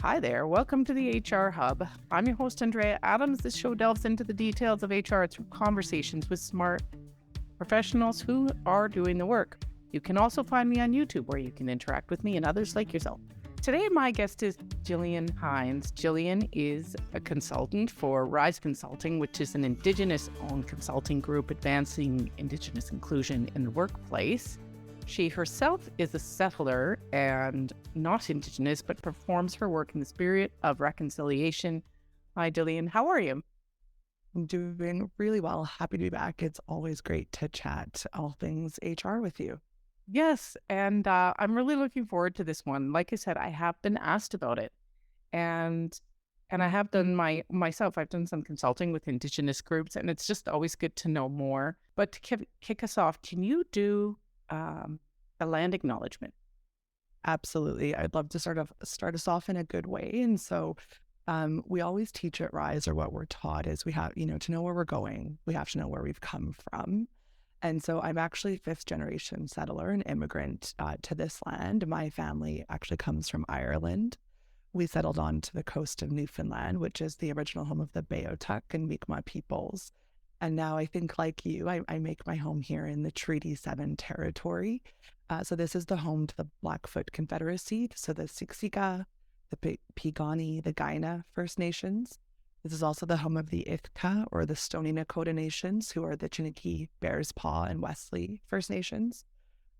Hi there, welcome to the HR Hub. I'm your host, Andrea Adams. This show delves into the details of HR through conversations with smart professionals who are doing the work. You can also find me on YouTube where you can interact with me and others like yourself. Today, my guest is Gillian Hynes. Gillian is a consultant for Rise Consulting, which is an Indigenous-owned consulting group advancing Indigenous inclusion in the workplace. She herself is a settler and not Indigenous, but performs her work in the spirit of reconciliation. Hi, Gillian. How are you? I'm doing really well. Happy to be back. It's always great to chat all things HR with you. Yes, and I'm really looking forward to this one. Like I said, I have been asked about it, and I have done myself. I've done some consulting with Indigenous groups, and it's just always good to know more. But to kick us off, can you do a land acknowledgement? Absolutely. I'd love to start us off in a good way. And so we always teach at Rise, or what we're taught is we have, to know where we're going, we have to know where we've come from. And so I'm actually fifth generation settler and immigrant to this land. My family actually comes from Ireland. We settled onto the coast of Newfoundland, which is the original home of the Beothuk and Mi'kmaq peoples. And now I think, like you, I make my home here in the Treaty 7 territory. So this is the home to the Blackfoot Confederacy, so the Siksika, the Piikani, the Kainai First Nations. This is also the home of the Ithka, or the Stoney Nakoda Nations, who are the Chiniki, Bears Paw, and Wesley First Nations.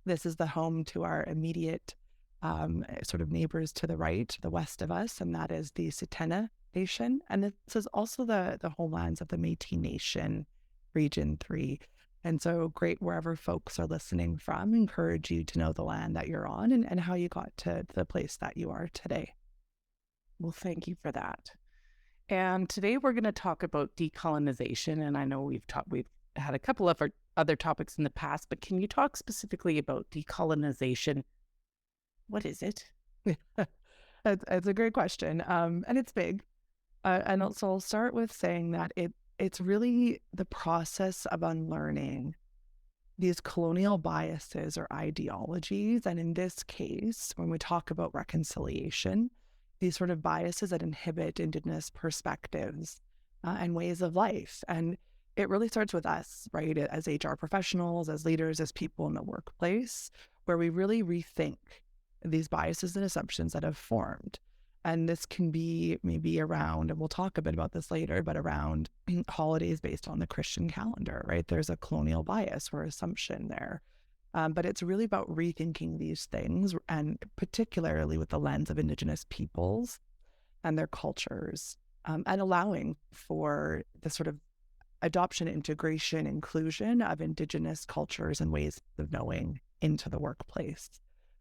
This is the home to our immediate sort of neighbors to the right, the west of us, and that is the Tsuut'ina Nation. And this is also the homelands of the Métis Nation, Region 3. And so great wherever folks are listening from, encourage you to know the land that you're on and how you got to the place that you are today. Well, thank you for that. And today we're going to talk about decolonization. And I know we've had a couple of other topics in the past, but can you talk specifically about decolonization? What is it? It's a great question. And it's big. And also I'll start with saying that it's really the process of unlearning these colonial biases or ideologies. And in this case, when we talk about reconciliation, these sort of biases that inhibit Indigenous perspectives and ways of life. And it really starts with us, right, as HR professionals, as leaders, as people in the workplace, where we really rethink these biases and assumptions that have formed. And this can be maybe around, and we'll talk a bit about this later, but around holidays based on the Christian calendar, right? There's a colonial bias or assumption there. But it's really about rethinking these things, and particularly with the lens of Indigenous peoples and their cultures, and allowing for the sort of adoption, integration, inclusion of Indigenous cultures and ways of knowing into the workplace.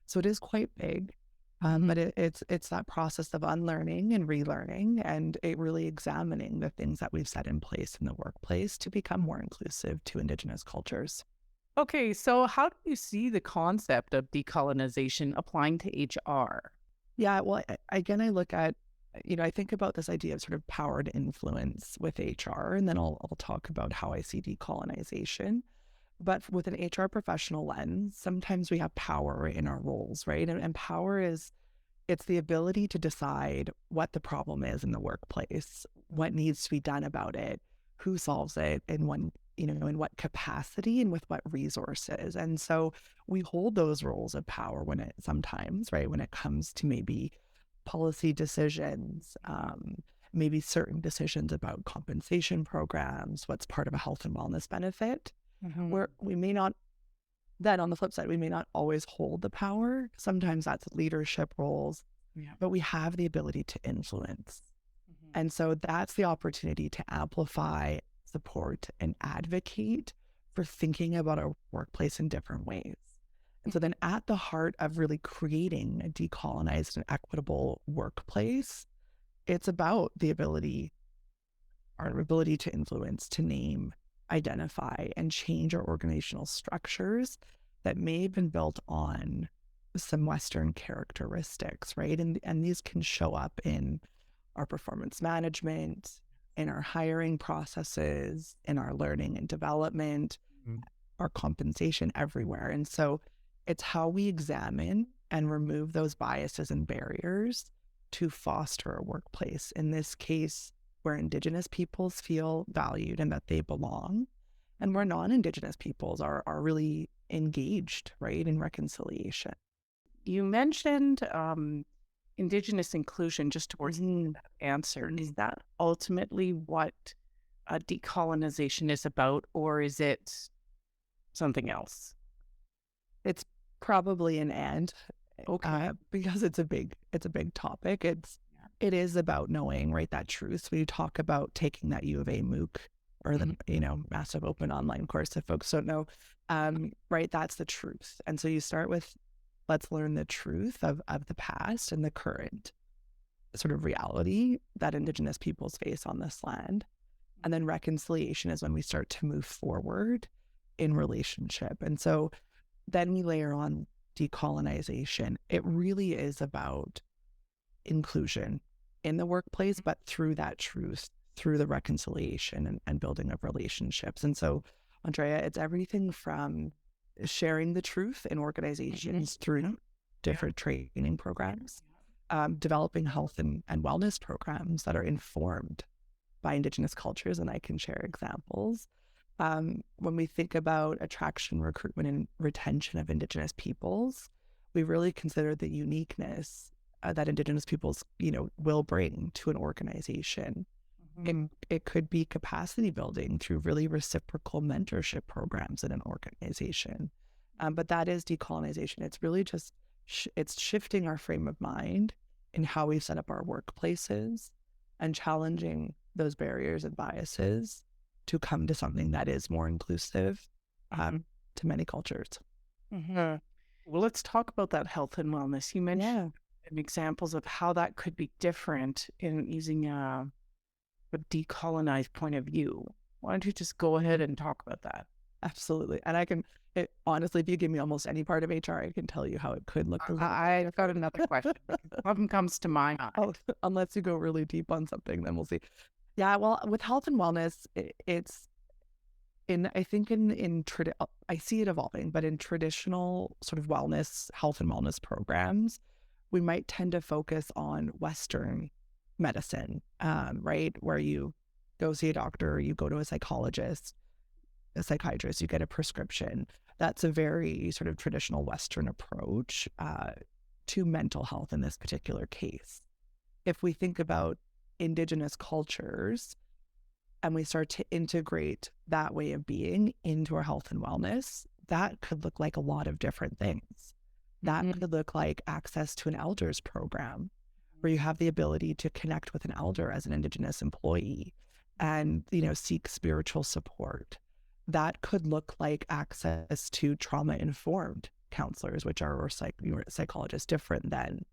So it is quite big, but it's that process of unlearning and relearning, and it really examining the things that we've set in place in the workplace to become more inclusive to Indigenous cultures. Okay, so how do you see the concept of decolonization applying to HR? Yeah, well, again, I look at, I think about this idea of sort of power to influence with HR, and then I'll talk about how I see decolonization. But with an HR professional lens, sometimes we have power in our roles, right? And power it's the ability to decide what the problem is in the workplace, what needs to be done about it, who solves it, and when, in what capacity and with what resources. And so we hold those roles of power when it sometimes, right, when it comes to maybe policy decisions, maybe certain decisions about compensation programs, what's part of a health and wellness benefit, where we may not, then on the flip side, we may not always hold the power. Sometimes that's leadership roles, but we have the ability to influence. And so that's the opportunity to amplify, support, and advocate for thinking about our workplace in different ways. And so then at the heart of really creating a decolonized and equitable workplace, it's about our ability to influence, to name, identify, and change our organizational structures that may have been built on some Western characteristics, right? And these can show up in our performance management, in our hiring processes, in our learning and development, our compensation, everywhere. And so it's how we examine and remove those biases and barriers to foster a workplace, in this case, where Indigenous peoples feel valued and that they belong, and where non-Indigenous peoples are really engaged, right, in reconciliation. You mentioned Indigenous inclusion just towards that answer. Is that ultimately what decolonization is about, or is it something else? It's probably an and, Okay. because it's a big topic. It is about knowing, right, that truth. When you talk about taking that U of A MOOC, or the massive open online course, if folks don't know, right, that's the truth. And so you start with, let's learn the truth of the past and the current sort of reality that Indigenous peoples face on this land. And then reconciliation is when we start to move forward in relationship. And so then we layer on decolonization. It really is about inclusion in the workplace, but through that truth, through the reconciliation and building of relationships. And so, Andrea, it's everything from sharing the truth in organizations through different training programs, developing health and wellness programs that are informed by Indigenous cultures, and I can share examples. When we think about attraction, recruitment, and retention of Indigenous peoples, we really consider the uniqueness that Indigenous peoples, will bring to an organization. It could be capacity building through really reciprocal mentorship programs in an organization. But that is decolonization. It's really just, it's shifting our frame of mind in how we set up our workplaces and challenging those barriers and biases to come to something that is more inclusive to many cultures. Well, let's talk about that health and wellness. You mentioned examples of how that could be different in using a decolonized point of view. Why don't you just go ahead and talk about that? Absolutely. And honestly, if you give me almost any part of HR, I can tell you how it could look. I've got another question. Something comes to my mind. Oh, unless you go really deep on something, then we'll see. Yeah, well, with health and wellness, it's I see it evolving, but in traditional sort of health and wellness programs, we might tend to focus on Western medicine, right? Where you go see a doctor, you go to a psychiatrist, you get a prescription. That's a very sort of traditional Western approach to mental health in this particular case. If we think about Indigenous cultures and we start to integrate that way of being into our health and wellness, that could look like a lot of different things. That could look like access to an elders program where you have the ability to connect with an elder as an Indigenous employee and, seek spiritual support. That could look like access to trauma-informed counselors, which are psychologists, different than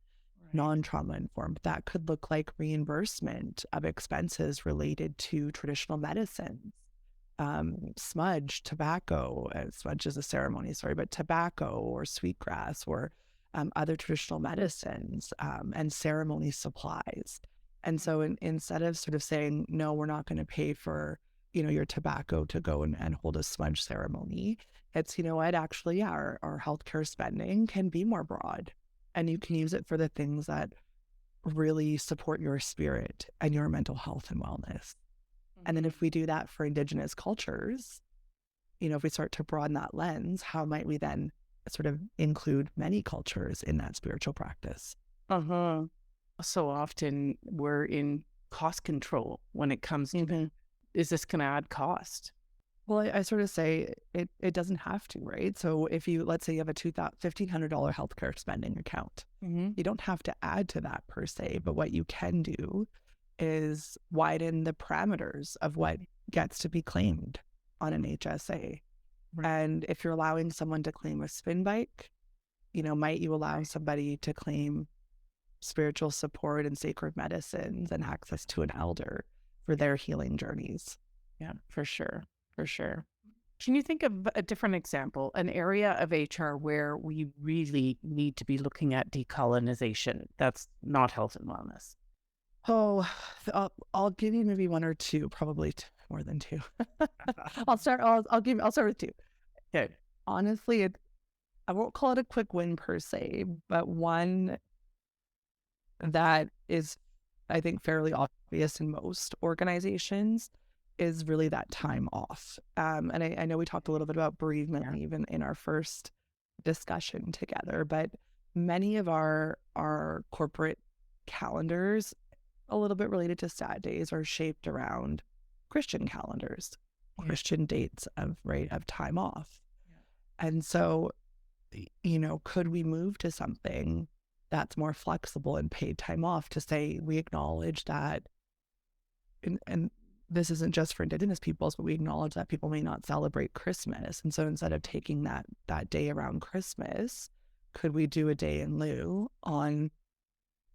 non-trauma informed. That could look like reimbursement of expenses related to traditional medicines, smudge, tobacco. Smudge is a ceremony, but tobacco or sweetgrass or other traditional medicines and ceremony supplies. And so instead of sort of saying, no, we're not going to pay for, your tobacco to go and hold a smudge ceremony, it's, actually, our healthcare spending can be more broad. And you can use it for the things that really support your spirit and your mental health and wellness. And then if we do that for Indigenous cultures, if we start to broaden that lens, how might we then sort of include many cultures in that spiritual practice? So often we're in cost control when it comes to, is this going to add cost? Well, I sort of say it doesn't have to, right? So if let's say you have a $1,500 healthcare spending account, you don't have to add to that per se, but what you can do is widen the parameters of what gets to be claimed on an HSA. And if you're allowing someone to claim a spin bike, might you allow somebody to claim spiritual support and sacred medicines and access to an elder for their healing journeys? Yeah, for sure. For sure. Can you think of a different example, an area of HR where we really need to be looking at decolonization that's not health and wellness? Oh, I'll give you maybe one or two, probably more than two. I'll start with two. Okay. Honestly, I won't call it a quick win per se, but one that is, I think, fairly obvious in most organizations is really that time off. And I know we talked a little bit about bereavement even in our first discussion together, but many of our corporate calendars, a little bit related to stat days, are shaped around Christian calendars, Christian dates of time off. And so, could we move to something that's more flexible and paid time off to say we acknowledge that, and this isn't just for Indigenous peoples, but we acknowledge that people may not celebrate Christmas. And so instead of taking that day around Christmas, could we do a day in lieu on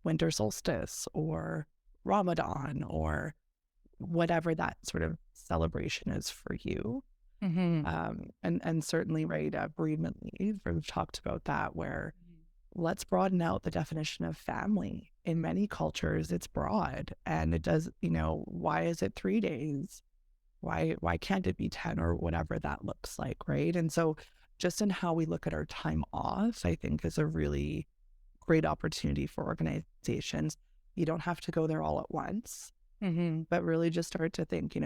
winter solstice or Ramadan or whatever that sort of celebration is for you? And certainly, bereavement leave, we've talked about that, where let's broaden out the definition of family. In many cultures, it's broad, and it does, why is it 3 days? Why can't it be 10 or whatever that looks like, right? And so just in how we look at our time off, I think is a really great opportunity for organizations. You don't have to go there all at once, but really just start to think,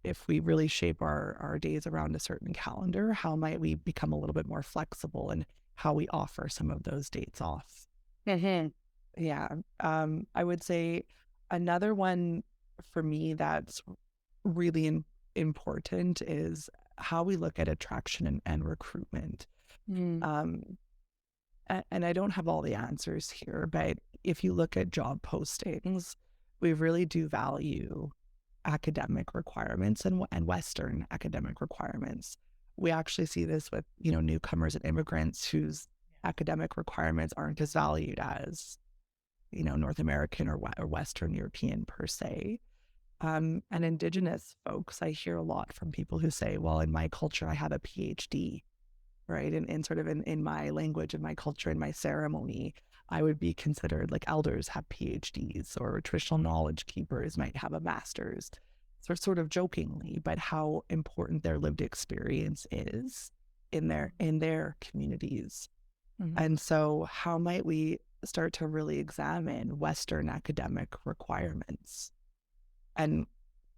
if we really shape our days around a certain calendar, how might we become a little bit more flexible in how we offer some of those dates off? Yeah. I would say another one for me that's really important is how we look at attraction and recruitment. And I don't have all the answers here, but if you look at job postings, we really do value academic requirements and Western academic requirements. We actually see this with, newcomers and immigrants whose academic requirements aren't as valued as, North American or Western European per se. And Indigenous folks, I hear a lot from people who say, well, in my culture, I have a PhD, right? And sort of in my language, in my culture, in my ceremony, I would be considered like elders have PhDs, or traditional knowledge keepers might have a master's. So sort of jokingly, but how important their lived experience is in their communities. And so how might we start to really examine Western academic requirements? And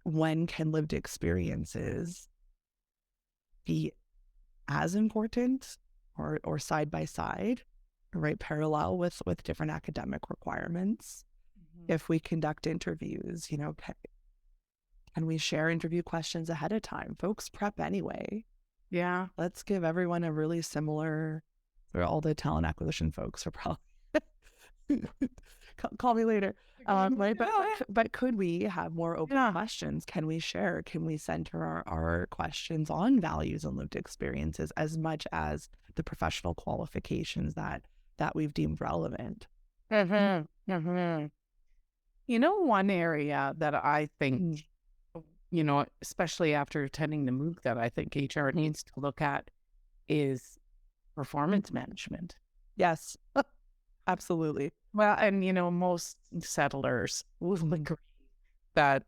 when can lived experiences be as important or side by side, right, parallel with different academic requirements? If we conduct interviews, can we share interview questions ahead of time? Folks prep anyway. Yeah. Let's give everyone a really similar, or all the talent acquisition folks are probably call me later. But could we have more open questions? Can we share? Can we center our questions on values and lived experiences as much as the professional qualifications that we've deemed relevant? One area that I think, especially after attending the MOOC, that I think HR needs to look at is performance management. Yes, absolutely. Well, and, most settlers will agree that,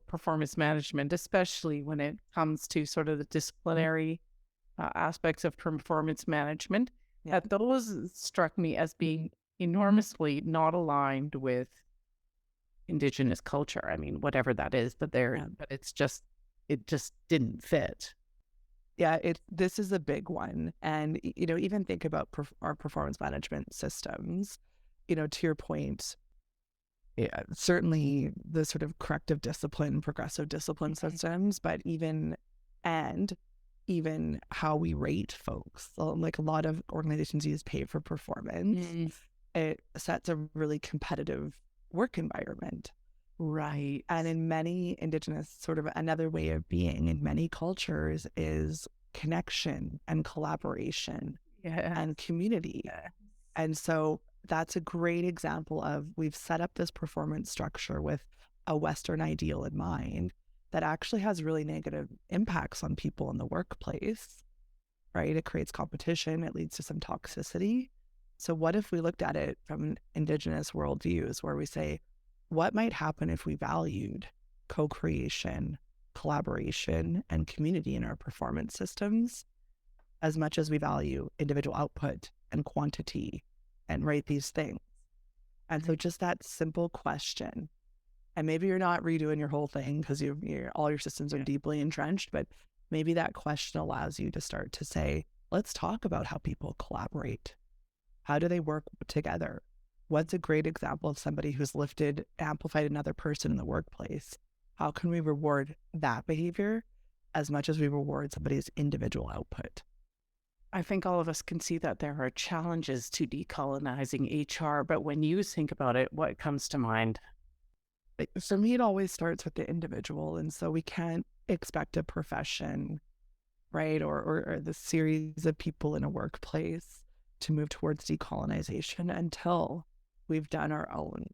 performance management, especially when it comes to sort of the disciplinary aspects of performance management, that those struck me as being enormously not aligned with Indigenous culture. I mean, whatever that is, but it just didn't fit. Yeah, this is a big one. And, even think about our performance management systems, to your point, certainly the sort of corrective discipline, progressive discipline systems, but even how we rate folks. So, like a lot of organizations use pay for performance. It sets a really competitive work environment. Right. And in many Indigenous, sort of another way of being in many cultures is connection and collaboration and community. And so that's a great example of, we've set up this performance structure with a Western ideal in mind that actually has really negative impacts on people in the workplace, right? It creates competition. It leads to some toxicity. So what if we looked at it from an Indigenous worldviews, where we say, what might happen if we valued co-creation, collaboration, and community in our performance systems as much as we value individual output and quantity and rate these things? And so just that simple question, and maybe you're not redoing your whole thing because all your systems are deeply entrenched, but maybe that question allows you to start to say, let's talk about how people collaborate. How do they work together? What's a great example of somebody who's amplified another person in the workplace? How can we reward that behavior as much as we reward somebody's individual output? I think all of us can see that there are challenges to decolonizing HR, but when you think about it, what comes to mind? For me, it always starts with the individual. And so we can't expect a profession, right, or the series of people in a workplace to move towards decolonization until we've done our own.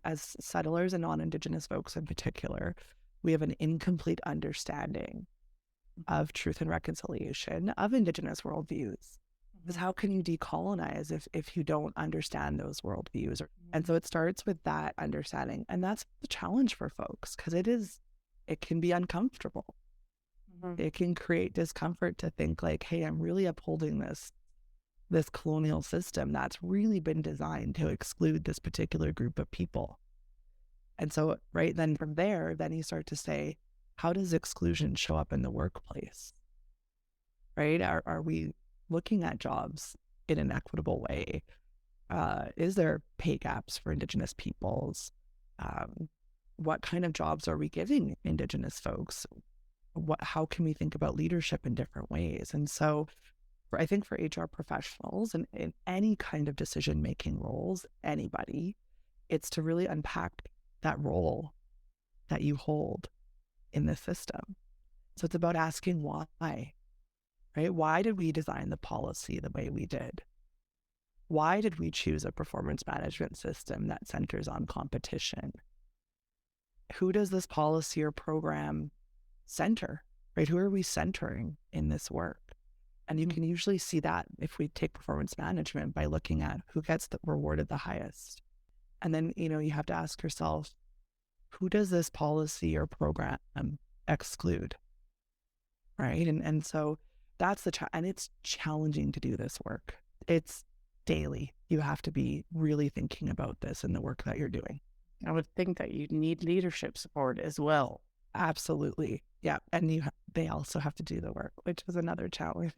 As settlers and non-Indigenous folks in particular, we have an incomplete understanding of truth and reconciliation of Indigenous worldviews. Because how can you decolonize if you don't understand those worldviews? And so it starts with that understanding. And that's the challenge for folks because it can be uncomfortable. It can create discomfort to think like, hey, I'm really upholding this colonial system that's really been designed to exclude this particular group of people. And so right then from there, then you start to say, how does exclusion show up in the workplace? Right? Are we looking at jobs in an equitable way? Is there pay gaps for Indigenous peoples? What kind of jobs are we giving Indigenous folks? How can we think about leadership in different ways? And so I think for HR professionals and in any kind of decision-making roles, anybody, it's to really unpack that role that you hold in the system. So it's about asking why, right? Why did we design the policy the way we did? Why did we choose a performance management system that centers on competition? Who does this policy or program center, right? Who are we centering in this work? And you can usually see that if we take performance management by looking at who gets rewarded the highest. And then, you have to ask yourself, who does this policy or program exclude, right? And so that's and it's challenging to do this work. It's daily. You have to be really thinking about this in the work that you're doing. I would think that you need leadership support as well. Absolutely. Yeah. And they also have to do the work, which is another challenge.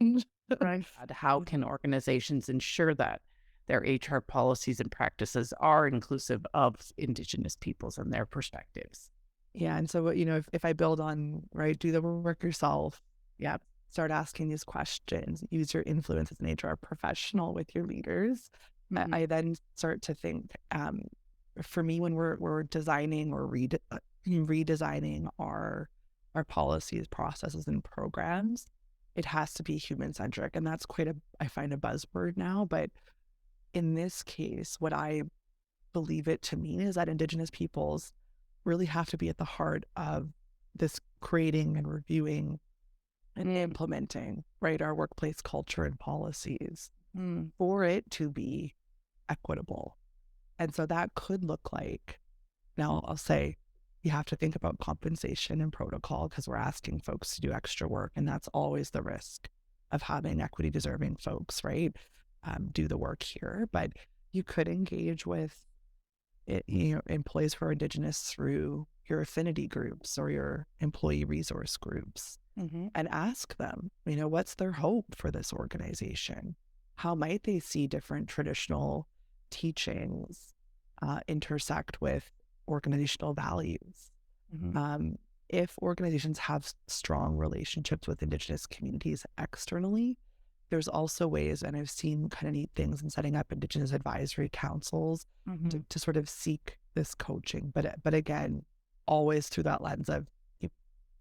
Right. How can organizations ensure that their HR policies and practices are inclusive of Indigenous peoples and their perspectives? Yeah. And so, if I build on, right, do the work yourself. Yeah. Start asking these questions, use your influence as an HR professional with your leaders. I then start to think, for me, when we're designing or redesigning our policies, processes, and programs, it has to be human-centric. And that's I find a buzzword now. But in this case, what I believe it to mean is that Indigenous peoples really have to be at the heart of this creating and reviewing and implementing, right, our workplace culture and policies for it to be equitable. And so that could look like, now I'll say, you have to think about compensation and protocol because we're asking folks to do extra work. And that's always the risk of having equity deserving folks, right, do the work here. But you could engage with employees who are Indigenous through your affinity groups or your employee resource groups and ask them, what's their hope for this organization? How might they see different traditional teachings intersect with organizational values? If organizations have strong relationships with Indigenous communities externally, there's also ways, and I've seen kind of neat things in setting up Indigenous advisory councils to sort of seek this coaching. But again, always through that lens of you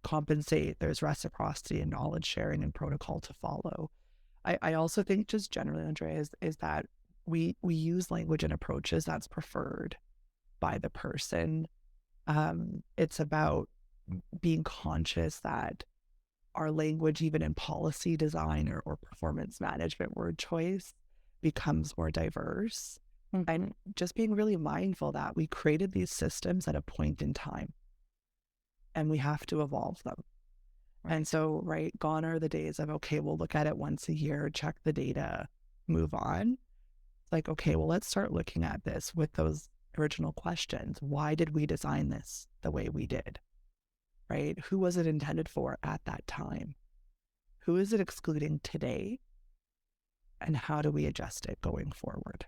compensate, there's reciprocity and knowledge sharing and protocol to follow. I also think just generally, Andrea, is that we use language and approaches that's preferred by the person. It's about being conscious that our language, even in policy design or performance management word choice, becomes more diverse. And just being really mindful that we created these systems at a point in time and we have to evolve them. And so, right, gone are the days of, okay, we'll look at it once a year, check the data, move on. It's like, okay, well, let's start looking at this with those original questions. Why did we design this the way we did, right? Who was it intended for at that time? Who is it excluding today? And how do we adjust it going forward?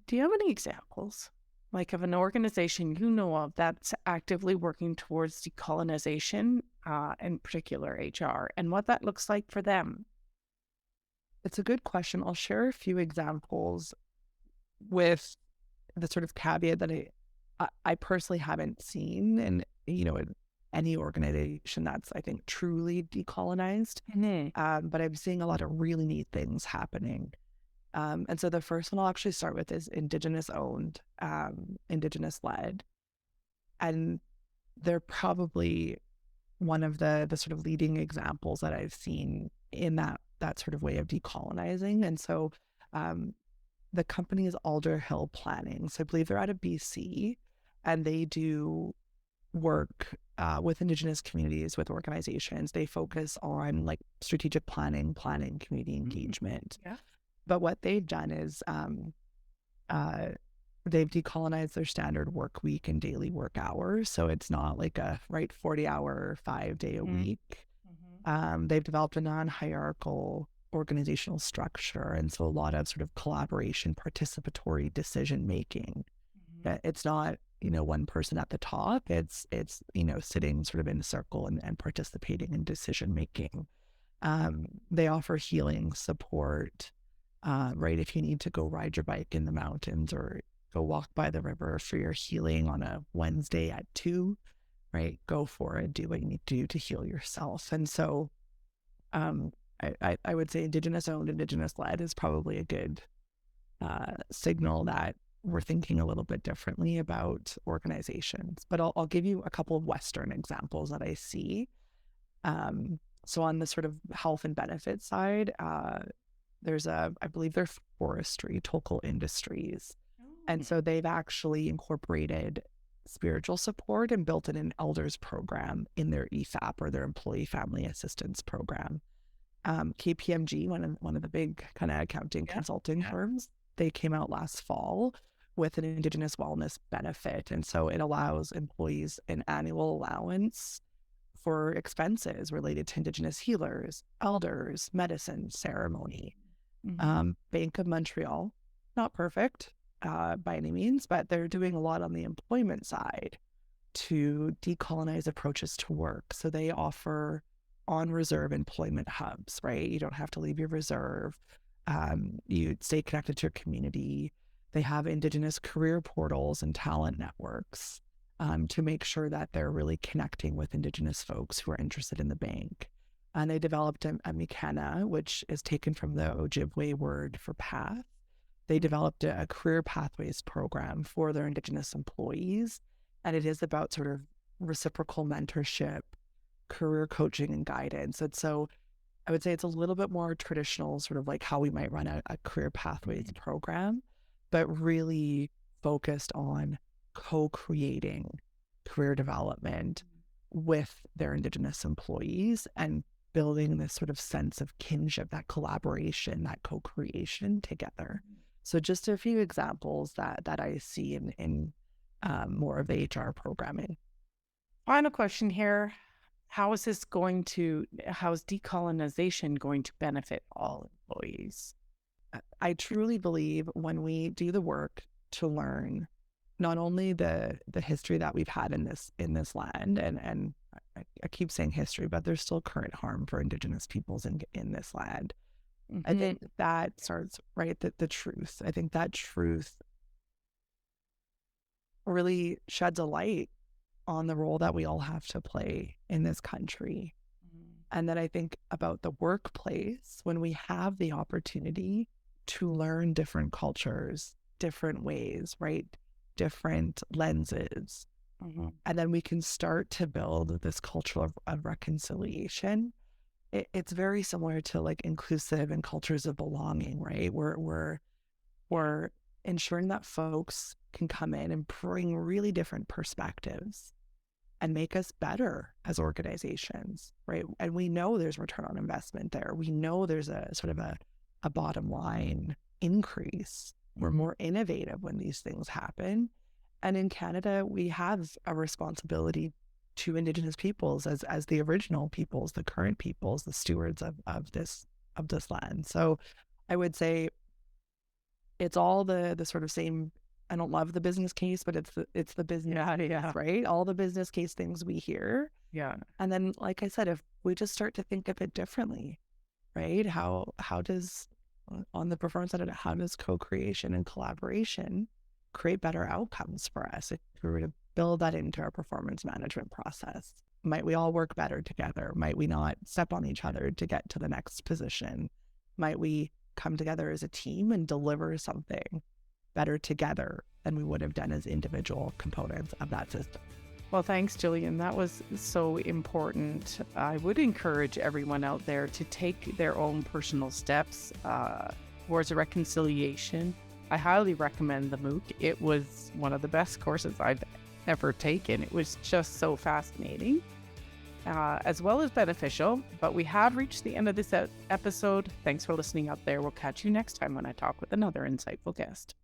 Do you have any examples, like of an organization you know of that's actively working towards decolonization, in particular HR, and what that looks like for them? It's a good question. I'll share a few examples with the sort of caveat that I personally haven't seen in, in any organization that's, I think, truly decolonized. But I'm seeing a lot of really neat things happening. And so the first one I'll actually start with is Indigenous-owned, Indigenous-led. And they're probably one of the sort of leading examples that I've seen in that sort of way of decolonizing. And so the company is Alder Hill Planning. So I believe they're out of BC, and they do work with Indigenous communities, with organizations. They focus on like strategic planning, community engagement. Yeah. But what they've done is they've decolonized their standard work week and daily work hours. So it's not like a 40-hour, 5-day a week. They've developed a non-hierarchical organizational structure. And so a lot of sort of collaboration, participatory decision making. It's not, one person at the top. It's sitting sort of in a circle and participating in decision making. They offer healing support, right? If you need to go ride your bike in the mountains or go walk by the river for your healing on a Wednesday at 2, right? Go for it. Do what you need to do to heal yourself. And so I would say Indigenous-owned, Indigenous-led is probably a good signal that we're thinking a little bit differently about organizations. But I'll give you a couple of Western examples that I see. So on the sort of health and benefits side, there's I believe they're forestry, Tokal Industries. And so they've actually incorporated spiritual support and built in an elders program in their EFAP, or their employee family assistance program. KPMG, one of the big kind of accounting consulting firms, they came out last fall with an Indigenous wellness benefit. And so it allows employees an annual allowance for expenses related to Indigenous healers, elders, medicine, ceremony. Bank of Montreal, not perfect by any means, but they're doing a lot on the employment side to decolonize approaches to work. So they offer on-reserve employment hubs, right? You don't have to leave your reserve. You stay connected to your community. They have Indigenous career portals and talent networks to make sure that they're really connecting with Indigenous folks who are interested in the bank. And they developed a Mikana, which is taken from the Ojibwe word for path. They developed a career pathways program for their Indigenous employees. And it is about sort of reciprocal mentorship, career coaching, and guidance. And so I would say it's a little bit more traditional, sort of like how we might run a career pathways program, but really focused on co-creating career development with their Indigenous employees and building this sort of sense of kinship, that collaboration, that co-creation together. So just a few examples that I see in more of the HR programming. Final question here. How is decolonization going to benefit all employees? I truly believe when we do the work to learn not only the history that we've had in this land, and I keep saying history, but there's still current harm for Indigenous peoples in this land. I think that starts, right, the truth. I think that truth really sheds a light on the role that we all have to play in this country. And then I think about the workplace, when we have the opportunity to learn different cultures, different ways, right? Different lenses. And then we can start to build this culture of reconciliation. It's very similar to like inclusive and cultures of belonging, right? We're ensuring that folks can come in and bring really different perspectives and make us better as organizations, right? And we know there's return on investment there. We know there's a sort of a bottom line increase. We're more innovative when these things happen. And in Canada, we have a responsibility to Indigenous peoples as the original peoples, the current peoples, the stewards of this land. So I would say it's all the sort of same. I don't love the business case, but it's the business case, right? All the business case things we hear. Yeah. And then, like I said, if we just start to think of it differently, right? How does, on the performance side, how does co-creation and collaboration create better outcomes for us if we were to build that into our performance management process? Might we all work better together? Might we not step on each other to get to the next position? Might we come together as a team and deliver something better together than we would have done as individual components of that system? Well, thanks, Gillian. That was so important. I would encourage everyone out there to take their own personal steps towards a reconciliation. I highly recommend the MOOC. It was one of the best courses I've ever taken. It was just so fascinating, as well as beneficial. But we have reached the end of this episode. Thanks for listening out there. We'll catch you next time when I talk with another insightful guest.